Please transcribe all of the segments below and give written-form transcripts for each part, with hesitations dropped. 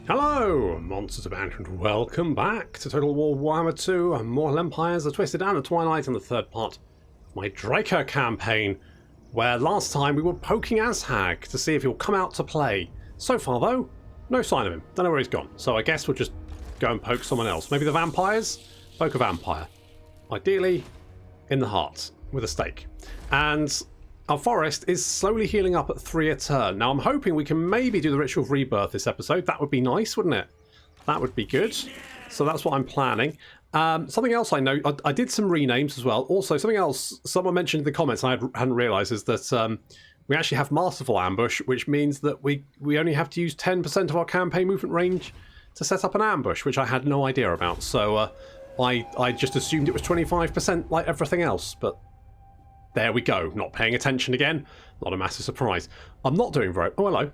Hello, Monsters of Banter, and welcome back to Total War Warhammer 2, Mortal Empires, The Twisted and the Twilight, and the third part of my Drycha campaign, where last time we were poking Azhag to see if he'll come out to play. So far, though, no sign of him. Don't know where he's gone, so I guess we'll just go and poke someone else. Maybe the vampires? Poke a vampire. Ideally, in the heart, with a stake. And our forest is slowly healing up at 3 a turn. Now, I'm hoping we can maybe do the Ritual of Rebirth this episode. That would be nice, wouldn't it? That would be good. So that's what I'm planning. Something else I know, I did some renames as well. Also, something else someone mentioned in the comments and I hadn't realised is that we actually have Masterful Ambush, which means that we only have to use 10% of our campaign movement range to set up an ambush, which I had no idea about. So I just assumed it was 25% like everything else, but there we go. Not paying attention again. Not a massive surprise. I'm not doing very... Oh, hello.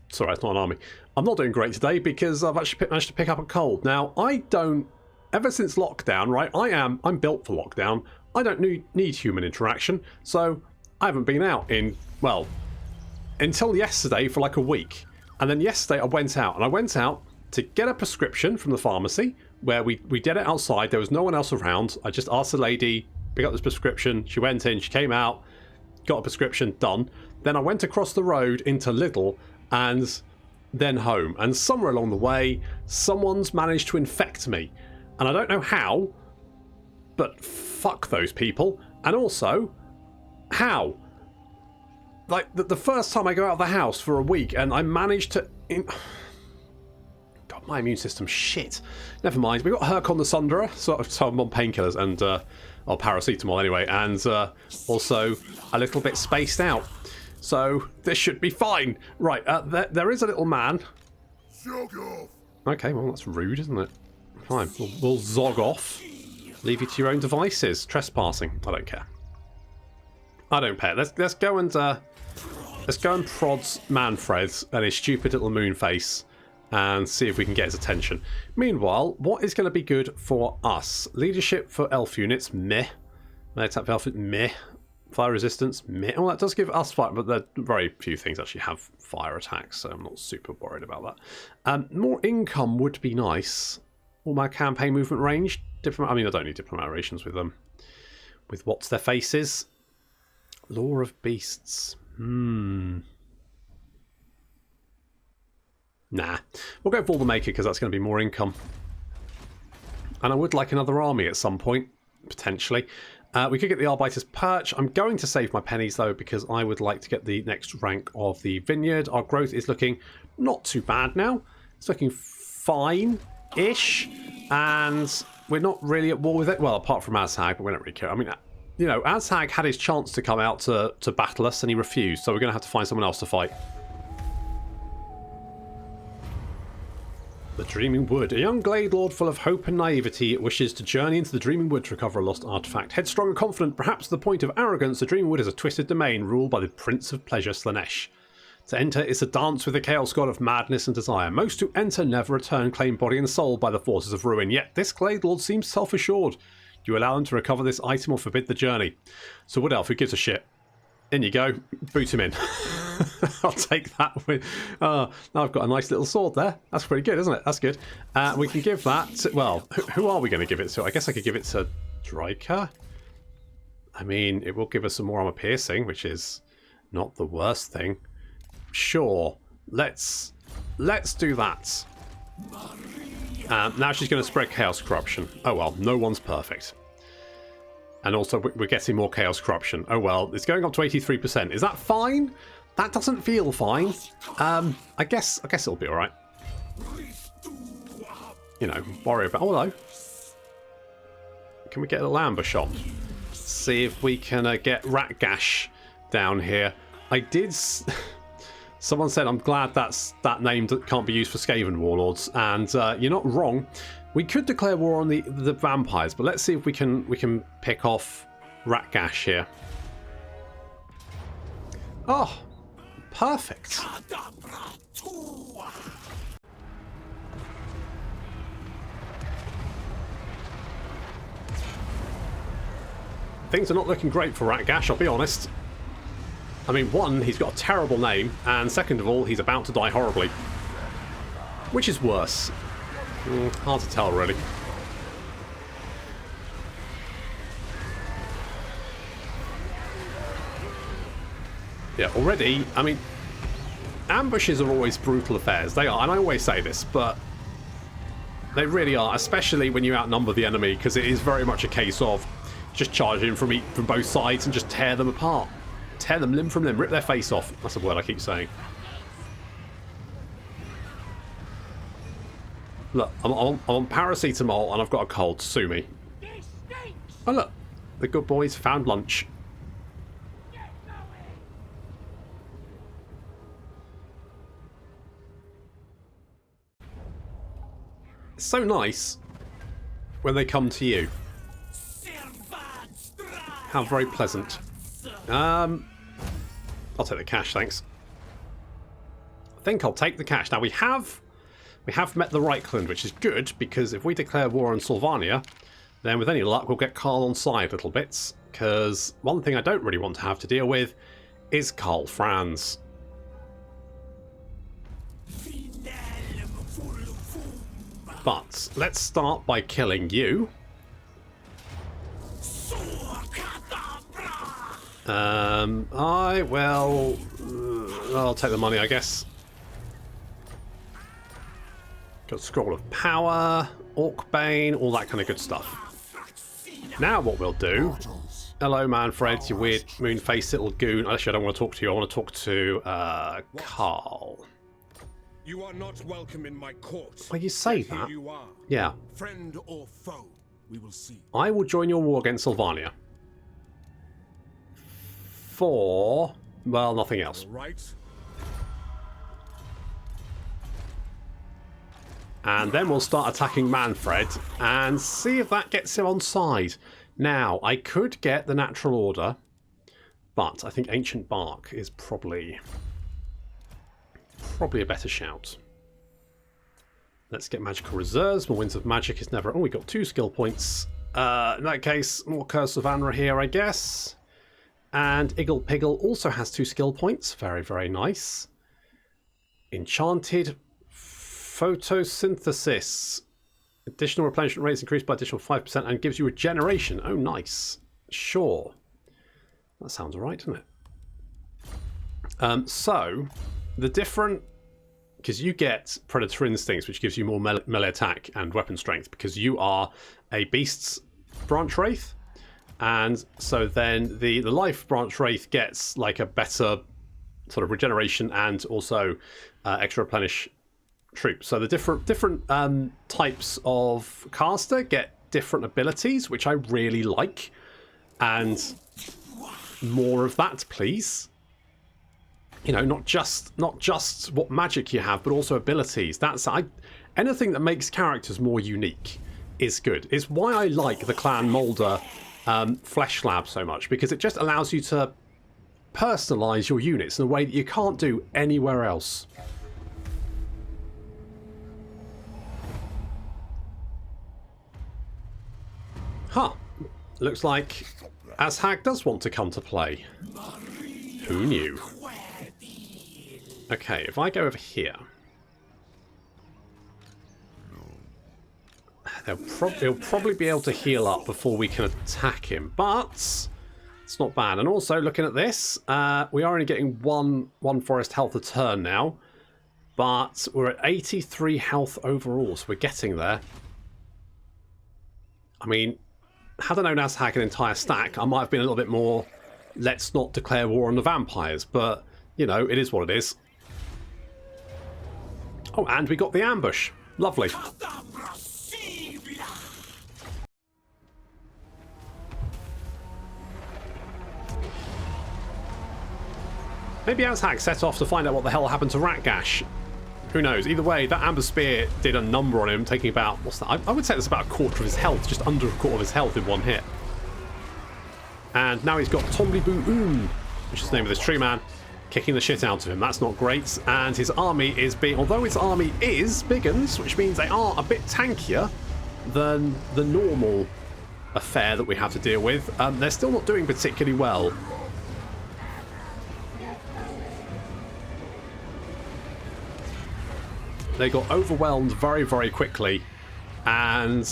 Sorry, it's not an army. I'm not doing great today because I've actually managed to pick up a cold. Now, I don't... Ever since lockdown, right, I'm built for lockdown. I don't need human interaction, so I haven't been out in, well, until yesterday for like a week. And then yesterday I went out, and I went out to get a prescription from the pharmacy, where we did it outside. There was no one else around. I just asked the lady... pick up this prescription. She went in, she came out, got a prescription, done. Then I went across the road into Lidl and then home. And somewhere along the way, someone's managed to infect me. And I don't know how, but fuck those people. And also, how? Like, the first time I go out of the house for a week and I managed to... God, my immune system, shit. Never mind. We got Hercon the Sunderer, so I'm on painkillers and... or paracetamol anyway, and also a little bit spaced out. So this should be fine. Right, there is a little man. Okay, well that's rude, isn't it? Fine, we'll zog off. Leave you to your own devices. Trespassing. I don't care. I don't care. Let's go and prod Manfred and his stupid little moon face and see if we can get his attention. Meanwhile, what is going to be good for us? Leadership for elf units, meh. Attack for elf, meh. Fire resistance, meh. Well, that does give us fire, but very few things actually have fire attacks, so I'm not super worried about that. More income would be nice. All my campaign movement range. I mean, I don't need diplomat rations with them. With what's their faces? Law of Beasts. Nah, we'll go for the Maker because that's going to be more income. And I would like another army at some point, potentially. We could get the Arbiter's Perch. I'm going to save my pennies, though, because I would like to get the next rank of the Vineyard. Our growth is looking not too bad now. It's looking fine-ish. And we're not really at war with it. Well, apart from Azhag, but we don't really care. I mean, you know, Azhag had his chance to come out to battle us, and he refused. So we're going to have to find someone else to fight. The Dreaming Wood. A young Glade Lord full of hope and naivety wishes to journey into the Dreaming Wood to recover a lost artifact. Headstrong and confident, perhaps to the point of arrogance, the Dreaming Wood is a twisted domain ruled by the Prince of Pleasure, Slanesh. To enter is a dance with the Chaos God of madness and desire. Most who enter never return, claim body and soul by the forces of ruin. Yet this Glade Lord seems self-assured. You allow them to recover this item or forbid the journey. So Wood Elf, who gives a shit? In you go. Boot him in. I'll take that with... now I've got a nice little sword there. That's pretty good, isn't it? That's good. We can give that to... Well, who are we going to give it to? I guess I could give it to Drycha. I mean, it will give us some more armor piercing, which is not the worst thing. Sure. Let's do that. Now she's going to spread Chaos Corruption. Oh well, no one's perfect. And also, we're getting more Chaos Corruption. Oh well, it's going up to 83%. Is that fine? That doesn't feel fine. I guess it'll be all right. You know, worry about... Oh, hello. Can we get a little ambush shot? See if we can get Ratgash down here. I did... Someone said, I'm glad that name can't be used for Skaven Warlords. And you're not wrong. We could declare war on the vampires, but let's see if we can pick off Ratgash here. Oh, perfect. Things are not looking great for Ratgash, I'll be honest. I mean, one, he's got a terrible name, and second of all, he's about to die horribly. Which is worse? Hard to tell, really. Yeah, already, I mean, ambushes are always brutal affairs. They are, and I always say this, but they really are, especially when you outnumber the enemy, because it is very much a case of just charging from both sides and just tear them apart. Tear them limb from limb, rip their face off. That's a word I keep saying. Look, I'm on paracetamol and I've got a cold. Sue me. Oh look, the good boys found lunch. It's so nice when they come to you. How very pleasant. I'll take the cash, thanks. I think I'll take the cash. Now we have met the Reichland, which is good, because if we declare war on Sylvania, then with any luck we'll get Karl on side little bits, because one thing I don't really want to have to deal with is Karl Franz. But let's start by killing you. I'll take the money, I guess. Got Scroll of Power, Orcbane, all that kind of good stuff. Now what we'll do... Hello, Manfred, you weird moon-faced little goon. Actually, I don't want to talk to you. I want to talk to Karl. You are not welcome in my court. Well, you say that. You are. Yeah. Friend or foe, we will see. I will join your war against Sylvania. For, well, nothing else. All right. And then we'll start attacking Manfred and see if that gets him on side. Now, I could get the Natural Order, but I think Ancient Bark is probably a better shout. Let's get Magical Reserves. More Winds of Magic is never... Oh, we got 2 skill points. In that case, more Curse of Anra here, I guess. And Iggle Piggle also has 2 skill points. Very, very nice. Enchanted Photosynthesis. Additional replenishment rates increased by additional 5% and gives you regeneration. Oh, nice. Sure. That sounds alright, doesn't it? So, the different... Because you get Predator Instincts, which gives you more melee attack and weapon strength, because you are a Beast's Branch Wraith. And so then the Life Branch Wraith gets like a better sort of regeneration and also extra replenish troops. So the different types of caster get different abilities, which I really like. And more of that, please. You know, not just what magic you have, but also abilities. Anything that makes characters more unique is good. It's why I like the Clan Moulder Flesh Slab so much, because it just allows you to personalize your units in a way that you can't do anywhere else. Huh. Looks like Azhag does want to come to play. Who knew? Okay, if I go over here... He'll probably be able to heal up before we can attack him, but it's not bad. And also, looking at this, we are only getting one forest health a turn now, but we're at 83 health overall, so we're getting there. I mean, had I known Azhag an entire stack, I might have been a little bit more, let's not declare war on the vampires, but, you know, it is what it is. Oh, and we got the ambush. Lovely. Maybe Azhag set off to find out what the hell happened to Ratgash. Who knows? Either way, that Amber Spear did a number on him, taking about... What's that? I would say that's about a quarter of his health, just under a quarter of his health in one hit. And now he's got Tombly Boo Oon, which is the name of this tree man, kicking the shit out of him. That's not great. And his army is being... Although his army is big uns, which means they are a bit tankier than the normal affair that we have to deal with, they're still not doing particularly well. They got overwhelmed very, very quickly. And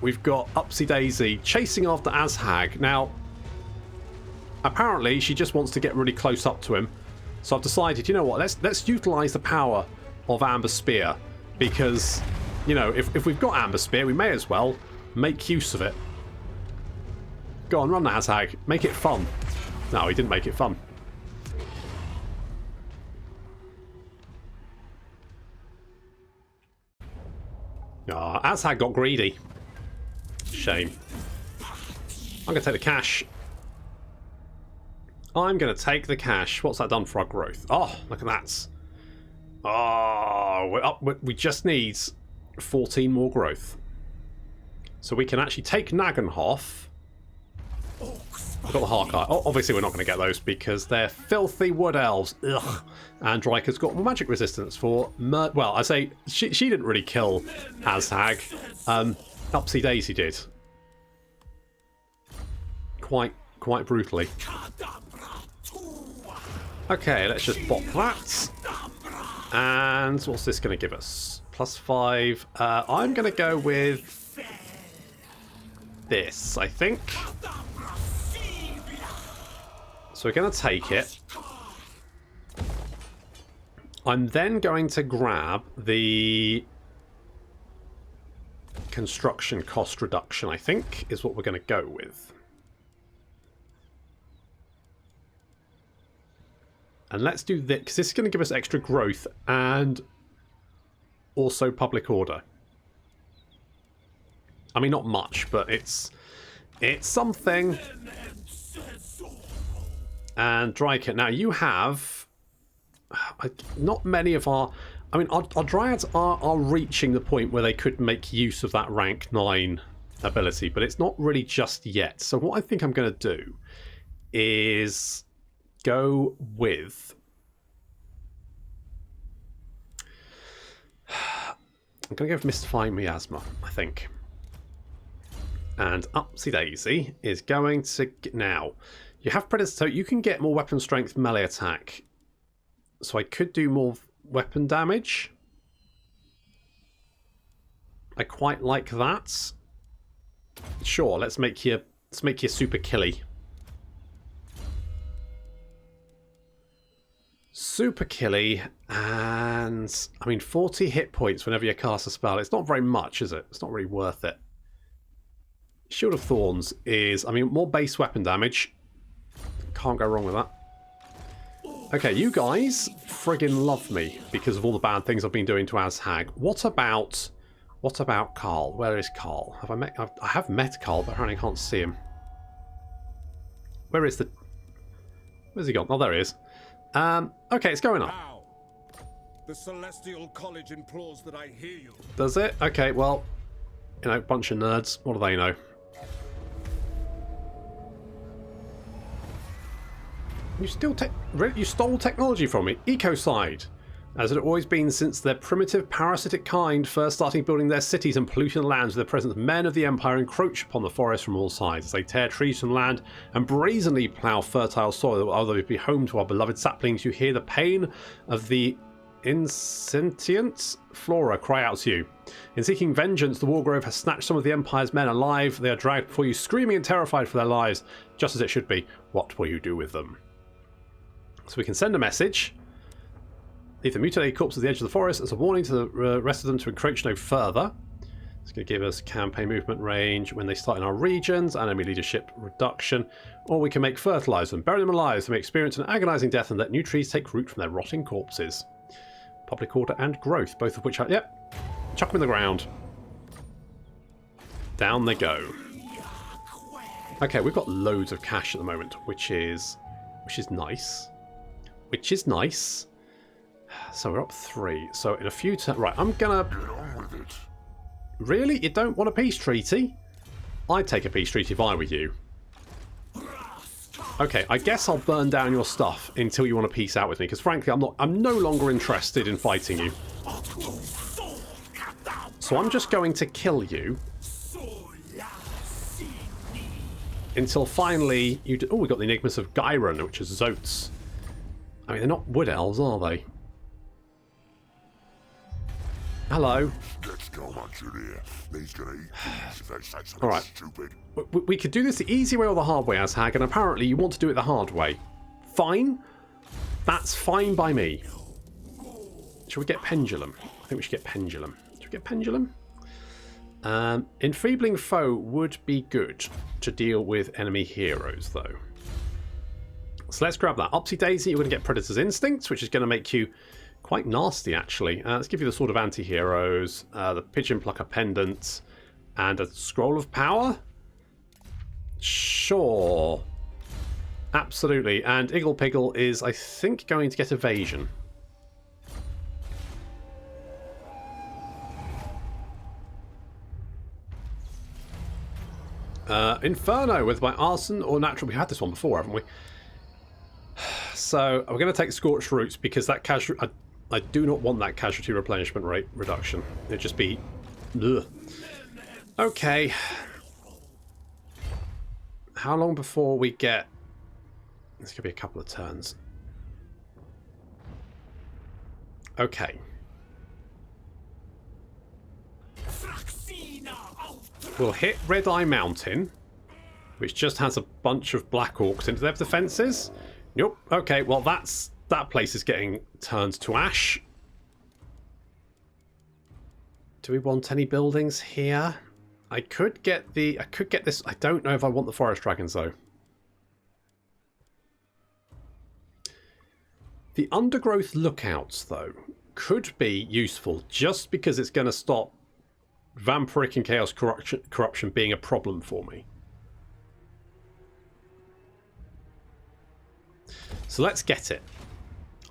we've got Upsy Daisy chasing after Azhag. Now, apparently she just wants to get really close up to him. So I've decided, you know what, let's utilise the power of Amber Spear. Because, you know, if we've got Amber Spear, we may as well make use of it. Go on, run, Azhag. Make it fun. No, he didn't make it fun. Ah, Azhag got greedy. Shame. I'm going to take the cash. I'm going to take the cash. What's that done for our growth? Oh, look at that. Oh, we're up. We just need 14 more growth. So we can actually take Nagenhof. We've got the Harkite. Oh, obviously we're not going to get those because they're filthy wood elves. Ugh. And Drycha's got magic resistance for... well, I say she didn't really kill Azhag. Upsy Daisy did. Quite brutally. Okay, let's just pop that. And what's this going to give us? +5. I'm going to go with this, I think. So we're going to take it. I'm then going to grab the construction cost reduction, I think, is what we're going to go with. And let's do this, because this is going to give us extra growth and also public order. I mean, not much, but it's something. And Drycha, now you have not many of our... I mean, our Dryads are reaching the point where they could make use of that rank 9 ability, but it's not really just yet. So what I think I'm going to do is go with... I'm going to go with Mystifying Miasma, I think. And Upsy Daisy is going to... Now, you have Predator, so you can get more weapon strength melee attack. So I could do more weapon damage. I quite like that. Sure, let's make you super killy. Super killy, and I mean 40 hit points whenever you cast a spell. It's not very much, is it? It's not really worth it. Shield of Thorns is, I mean, more base weapon damage. Can't go wrong with that. Okay, you guys friggin' love me because of all the bad things I've been doing to Azhag. What about Carl? Where is Carl? I have met Carl, but apparently I can't see him. Where's he gone? Oh, there he is. Okay, it's going up. Now, the Celestial College implores that I hear you. Does it? Okay, well, you know, bunch of nerds. What do they know? You stole technology from me. Ecocide. As it had always been since their primitive parasitic kind first starting building their cities and polluting the lands with the presence of men of the Empire encroach upon the forest from all sides as they tear trees from land and brazenly plough fertile soil that will otherwise be home to our beloved saplings. You hear the pain of the insentient flora cry out to you. In seeking vengeance, the Wargrove has snatched some of the Empire's men alive. They are dragged before you, screaming and terrified for their lives, just as it should be. What will you do with them? So we can send a message. Leave the mutilated corpse at the edge of the forest as a warning to the rest of them to encroach no further. It's going to give us campaign movement range when they start in our regions, enemy leadership reduction, or we can make fertilize them, bury them alive, so they experience an agonizing death and let new trees take root from their rotting corpses. Public order and growth, both of which are... Yep. Chuck them in the ground. Down they go. Okay, we've got loads of cash at the moment, which is nice. Which is nice. So we're up 3. So in a few turns... Right, I'm gonna... Really? You don't want a peace treaty? I'd take a peace treaty if I were you. Okay, I guess I'll burn down your stuff until you want to peace out with me, because frankly, I'm no longer interested in fighting you. So I'm just going to kill you until finally you do... Oh, we've got the Enigmas of Gyron, which is Zotes. I mean, they're not wood elves, are they? Hello. Let's go, Manchuria. He's gonna eat these if they say something All right. stupid. We could do this the easy way or the hard way, Azhag, and apparently you want to do it the hard way. Fine. That's fine by me. Should we get Pendulum? I think we should get Pendulum. Should we get Pendulum? Enfeebling Foe would be good to deal with enemy heroes, though. So let's grab that. Upsy Daisy, you're going to get Predator's Instincts, which is going to make you quite nasty, actually. Let's give you the Sword of Anti-Heroes, the Pigeon Plucker Pendant, and a Scroll of Power? Sure. Absolutely. And Iggle Piggle is, I think, going to get Evasion. Inferno with my Arson or Natural. We had this one before, haven't we? So we're going to take Scorched Roots because that casualty. I do not want that casualty replenishment rate reduction. It'd just be. Ugh. Okay. How long before we get? This could be a couple of turns. Okay. We'll hit Red Eye Mountain, which just has a bunch of Black Orcs into their defences. Nope. Okay, well that place is getting turned to ash. Do we want any buildings here? I could get this. I don't know if I want the Forest Dragons though. The Undergrowth Lookouts though could be useful just because it's going to stop Vampiric and Chaos corruption being a problem for me. So let's get it.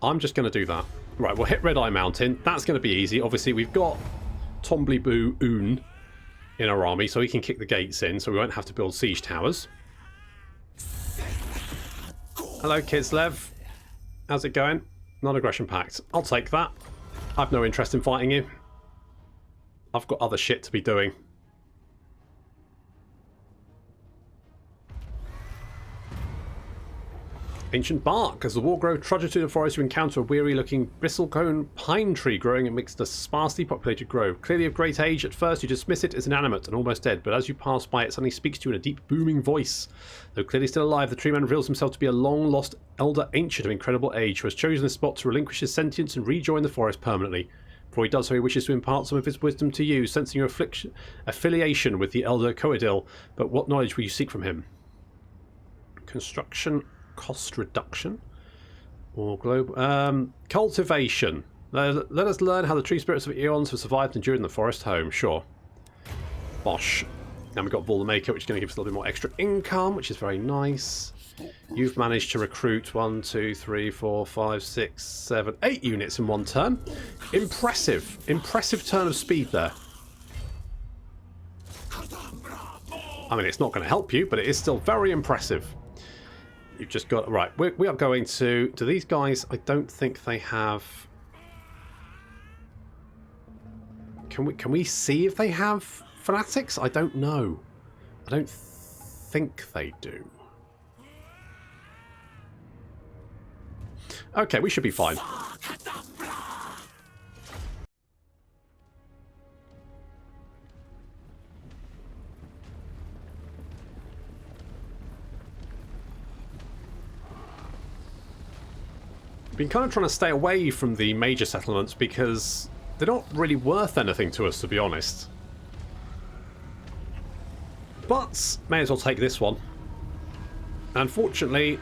I'm just going to do that. Right, we'll hit Red Eye Mountain. That's going to be easy. Obviously, we've got Tombly Boo Oon in our army, so he can kick the gates in, so we won't have to build siege towers. Hello, Kislev. How's it going? Non-aggression pact. I'll take that. I've no interest in fighting you. I've got other shit to be doing. Ancient Bark. As the Wargrove trudges through the forest, you encounter a weary-looking bristlecone pine tree growing amidst a sparsely populated grove. Clearly of great age, at first you dismiss it as inanimate and almost dead, but as you pass by it suddenly speaks to you in a deep, booming voice. Though clearly still alive, the tree man reveals himself to be a long-lost elder ancient of incredible age who has chosen this spot to relinquish his sentience and rejoin the forest permanently. Before he does so, he wishes to impart some of his wisdom to you, sensing your affiliation with the Elder Coedil. But what knowledge will you seek from him? Construction cost reduction? Or global... cultivation. Let us learn how the tree spirits of eons have survived and endured in the forest home. Sure. Bosh. Then we've got Ball the Maker, which is going to give us a little bit more extra income, which is very nice. You've managed to recruit 1, 2, 3, 4, 5, 6, 7, 8 units in one turn. Impressive. Impressive turn of speed there. I mean, it's not going to help you, but it is still very impressive. You've just got... Right, we are going to... Do these guys... I don't think they have... Can we see if they have fanatics? I don't know. I don't think they do. Okay, we should be fine. Been kind of trying to stay away from the major settlements because they're not really worth anything to us, to be honest. But may as well take this one. Unfortunately,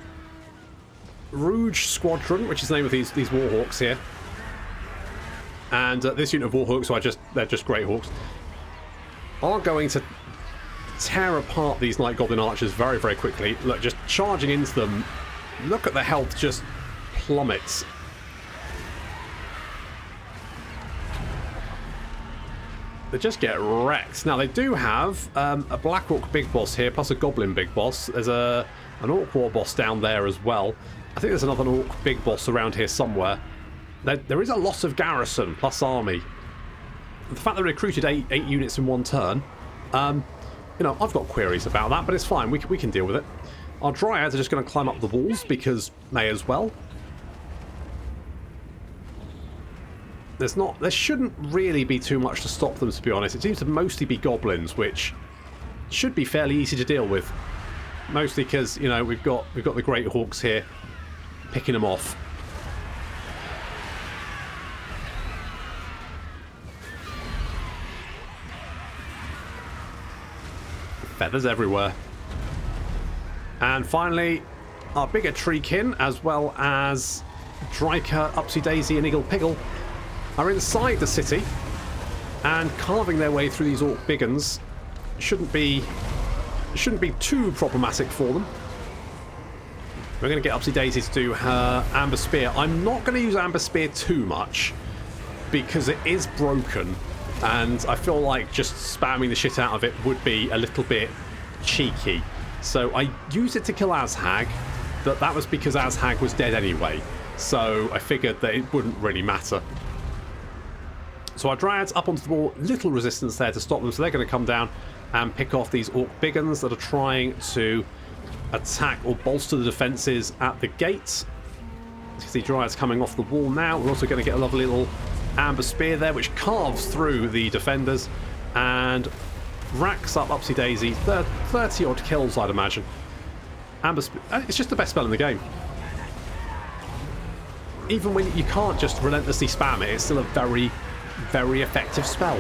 Rouge Squadron, which is the name of these Warhawks here, and this unit of Warhawks, they're just Great Hawks, are going to tear apart these Night Goblin Archers very, very quickly. Look, just charging into them. Look at the health just plummets. They just get wrecked. Now, they do have a Black Orc Big Boss here, plus a Goblin Big Boss. There's an Orc War Boss down there as well. I think there's another Orc Big Boss around here somewhere. There is a loss of garrison, plus army. The fact that they recruited eight units in one turn, you know, I've got queries about that, but it's fine. We can deal with it. Our Dryads are just going to climb up the walls, because may as well. There shouldn't really be too much to stop them, to be honest. It seems to mostly be goblins, which should be fairly easy to deal with. Mostly because, you know, we've got the Great Hawks here picking them off. Feathers everywhere. And finally, our bigger treekin, as well as Drycha, Upsy Daisy, and Eagle Piggle, are inside the city and carving their way through these orc biggins. Shouldn't be too problematic for them. We're going to get Upsy Daisy to do her Amber Spear. I'm not going to use Amber Spear too much because it is broken, and I feel like just spamming the shit out of it would be a little bit cheeky. So I used it to kill Azhag, but that was because Azhag was dead anyway. So I figured that it wouldn't really matter. So our Dryads up onto the wall, little resistance there to stop them, so they're going to come down and pick off these Orc Biggins that are trying to attack or bolster the defences at the gate. You can see Dryads coming off the wall now. We're also going to get a lovely little Amber Spear there, which carves through the defenders and racks up Upsy Daisy. 30 odd kills, I'd imagine. Amber Spear, it's just the best spell in the game. Even when you can't just relentlessly spam it, it's still a very, very effective spell.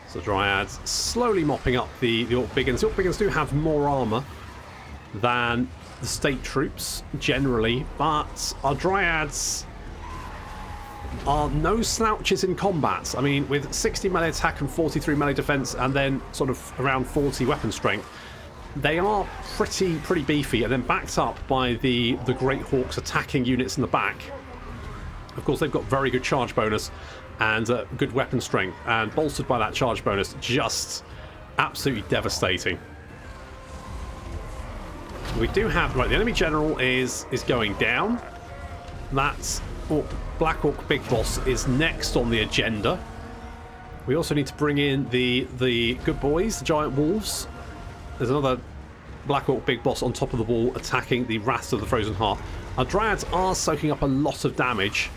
So Dryads slowly mopping up the Orc Biggins. The Orc Biggins do have more armour than the state troops generally, but our Dryads are no slouches in combat. I mean, with 60 melee attack and 43 melee defense, and then sort of around 40 weapon strength, they are pretty beefy, and then backed up by the Great Hawks attacking units in the back. Of course, they've got very good charge bonus and good weapon strength, and bolstered by that charge bonus, just absolutely devastating. We do have, right, the enemy general is going down. That's Black Orc Big Boss is next on the agenda. We also need to bring in the good boys, the giant wolves. There's another Black Orc Big Boss on top of the wall attacking the Wraths of the Frozen Heart. Our Dryads are soaking up a lot of damage.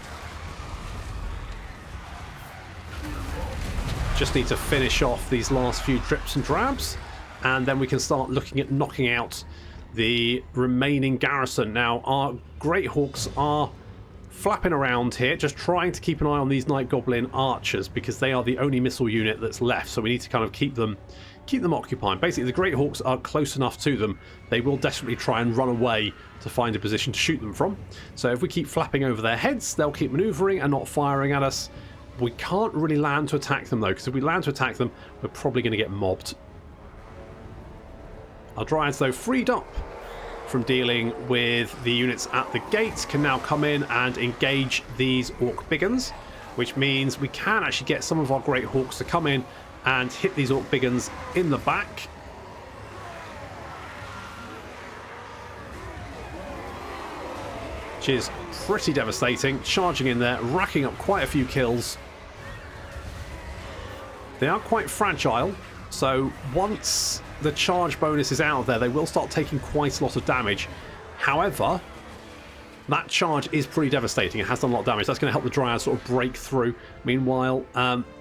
Just need to finish off these last few drips and drabs, and then we can start looking at knocking out the remaining garrison. Now, our Great Hawks are flapping around here, just trying to keep an eye on these Night Goblin archers, because they are the only missile unit that's left, so we need to kind of keep them occupied. Basically, the Great Hawks are close enough to them, they will desperately try and run away to find a position to shoot them from. So if we keep flapping over their heads, they'll keep manoeuvring and not firing at us. We can't really land to attack them, though, because if we land to attack them, we're probably going to get mobbed. Our Dryads, though, freed up from dealing with the units at the gate, can now come in and engage these Orc Biggins, which means we can actually get some of our Great Hawks to come in and hit these Orc Biggins in the back. Which is pretty devastating. Charging in there, racking up quite a few kills. They are quite fragile, so once the charge bonus is out of there, they will start taking quite a lot of damage. However, that charge is pretty devastating. It has done a lot of damage. That's going to help the Dryads sort of break through. Meanwhile,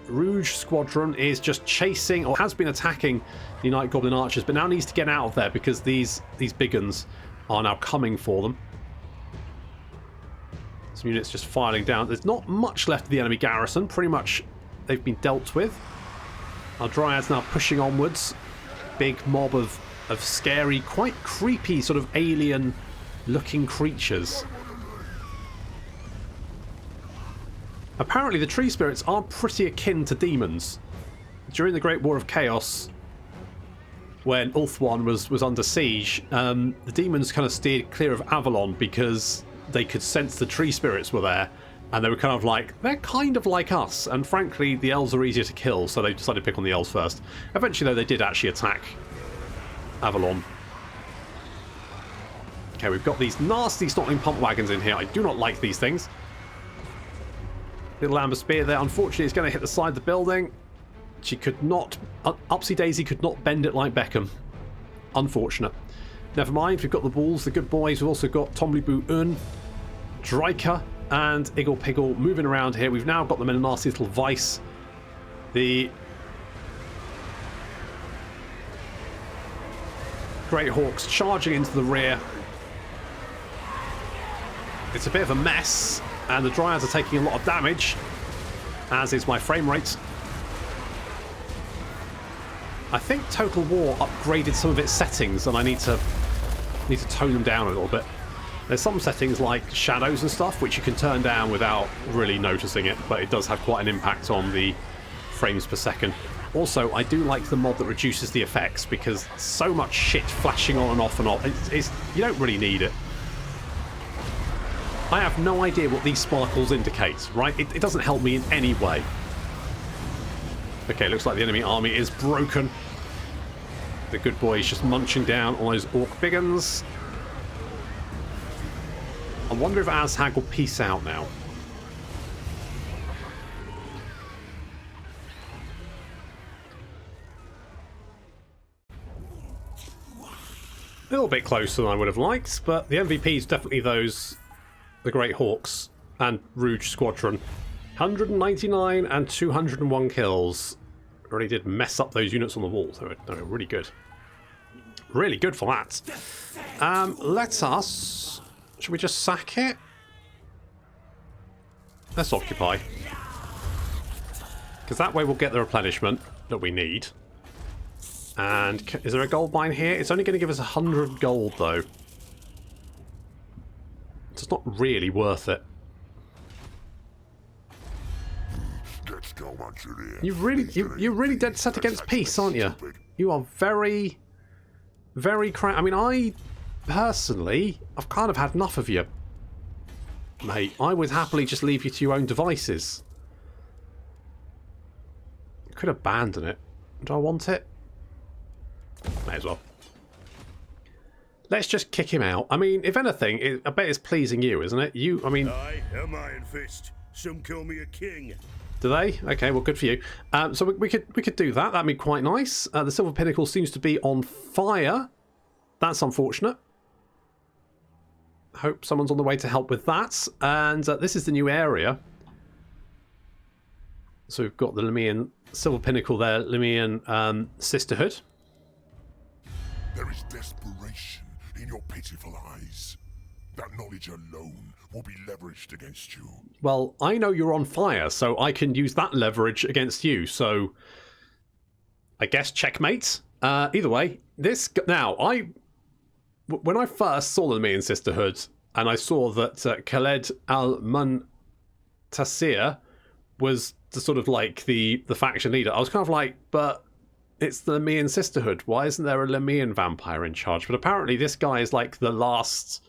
Rouge Squadron is just chasing, or has been attacking, the Night Goblin archers, but now needs to get out of there because these Biggins are now coming for them. Some units just filing down. There's not much left of the enemy garrison. Pretty much they've been dealt with. Our Dryads now pushing onwards. Big mob of scary, quite creepy, sort of alien-looking creatures. Apparently the tree spirits are pretty akin to demons. During the Great War of Chaos, when Ulthuan was under siege, the demons kind of steered clear of Avalon because they could sense the tree spirits were there, and they were kind of like, they're kind of like us, and frankly the elves are easier to kill, so they decided to pick on the elves first. Eventually, though, they did actually attack Avalon. Okay, we've got these nasty Snotling pump wagons in here. I do not like these things. Little amber spear there. Unfortunately, it's going to hit the side of the building. She could not... Upsy Daisy could not bend it like Beckham. Unfortunate. Never mind, we've got the balls, the good boys. We've also got Tomblibu Un, Drycha, and Iggle Piggle moving around here. We've now got them in a nasty little vice. The Great Hawks charging into the rear. It's a bit of a mess, and the Dryads are taking a lot of damage, as is my frame rate. I think Total War upgraded some of its settings, and I need to tone them down a little bit. There's some settings like shadows and stuff which you can turn down without really noticing it, but it does have quite an impact on the frames per second. Also, I do like the mod that reduces the effects, because so much shit flashing on and off and off. You don't really need it. I have no idea what these sparkles indicate, right? It doesn't help me in any way. Okay, looks like the enemy army is broken. The good boy is just munching down on those orc biggins. I wonder if Azhag will peace out now. A little bit closer than I would have liked, but the MVP is definitely the Great Hawks and Rouge Squadron. 199 and 201 kills. Really did mess up those units on the wall. They were really good. Really good for that. Let us... Should we just sack it? Let's occupy. Because that way we'll get the replenishment that we need. And is there a gold mine here? It's only going to give us 100 gold, though. It's not really worth it. You're really dead set against peace, aren't you? You are very, very I mean, I personally, I've kind of had enough of you, mate. I would happily just leave you to your own devices. Could abandon it. Do I want it? May as well. Let's just kick him out. I mean, if anything, I bet it's pleasing you, isn't it? I mean... I am Iron Fist. Some call me a king. Do they? Okay, well, good for you. So we could do that. That'd be quite nice. The Silver Pinnacle seems to be on fire. That's unfortunate. Hope someone's on the way to help with that. And this is the new area. So we've got the Lemmian Silver Pinnacle there, Lemmian Sisterhood. There is desperation in your pitiful eyes. That knowledge alone will be leveraged against you. Well, I know you're on fire, so I can use that leverage against you, so... I guess checkmate. Either way, when I first saw the Lemmian Sisterhood, and I saw that Khaled al-Muntasir was the sort of like the faction leader, I was kind of like, but... It's the Lemmian Sisterhood. Why isn't there a Lemmian vampire in charge? But apparently this guy is like the last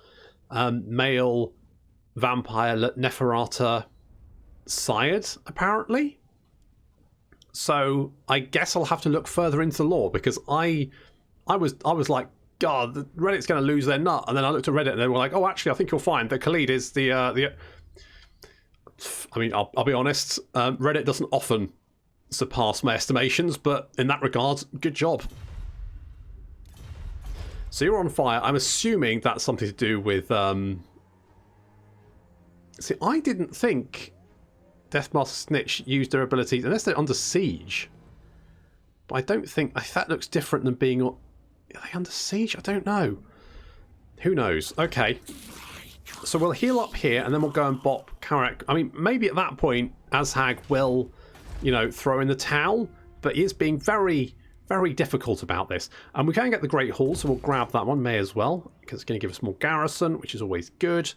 male vampire Neferata sired, apparently. So I guess I'll have to look further into the lore, because I was like, God, Reddit's going to lose their nut. And then I looked at Reddit and they were like, oh, actually, I think you'll find that Khalid is the... I mean, I'll be honest, Reddit doesn't often surpass my estimations, but in that regard, good job. So you're on fire. I'm assuming that's something to do with... See, I didn't think Deathmaster Snitch used their abilities, unless they're under siege. But I don't think... That looks different than being... Are they under siege? I don't know. Who knows? Okay. So we'll heal up here, and then we'll go and bop Karak. I mean, maybe at that point, Azhag will... throw in the towel, but he is being very, very difficult about this. And we can get the Great Hall, so we'll grab that one, may as well, because it's going to give us more garrison, which is always good.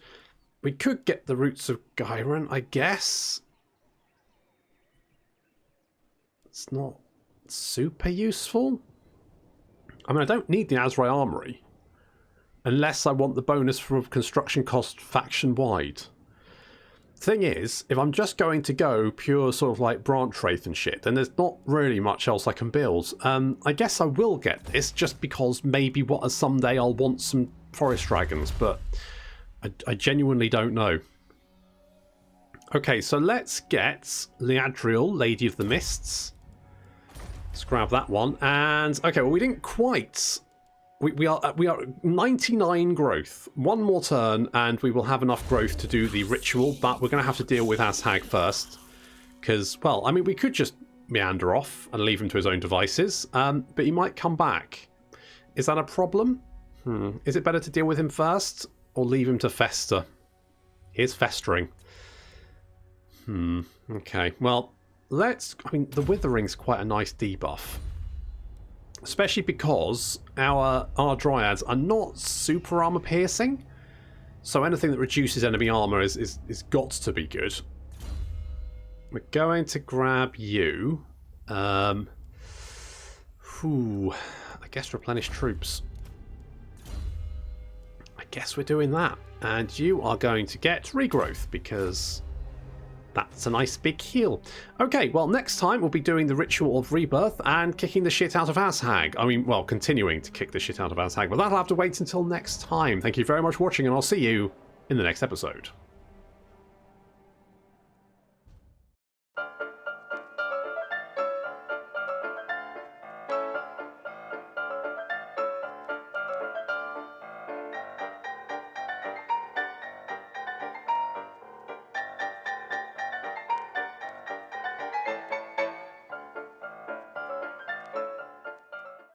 We could get the Roots of Gyron, I guess. It's not super useful. I mean, I don't need the Azrai Armory, unless I want the bonus from construction cost faction-wide. Thing is, if I'm just going to go pure sort of like branch wraith and shit, then there's not really much else I can build. I guess I will get this just because maybe someday I'll want some forest dragons, but I genuinely don't know. Okay, so let's get Liadriel, Lady of the Mists. Let's grab that one. And okay, well, we didn't quite. We are 99 growth. One more turn, and we will have enough growth to do the ritual. But we're going to have to deal with Azhag first, because, well, I mean, we could just meander off and leave him to his own devices, but he might come back. Is that a problem? Is it better to deal with him first, or leave him to fester? Here's festering. Okay, well, I mean, the withering's quite a nice debuff. Especially because our dryads are not super armor piercing. So anything that reduces enemy armor is got to be good. We're going to grab you. I guess replenish troops. I guess we're doing that. And you are going to get regrowth because that's a nice big heal. Okay, well, next time we'll be doing the Ritual of Rebirth and kicking the shit out of Azhag. I mean, well, continuing to kick the shit out of Azhag, but that'll have to wait until next time. Thank you very much for watching, and I'll see you in the next episode.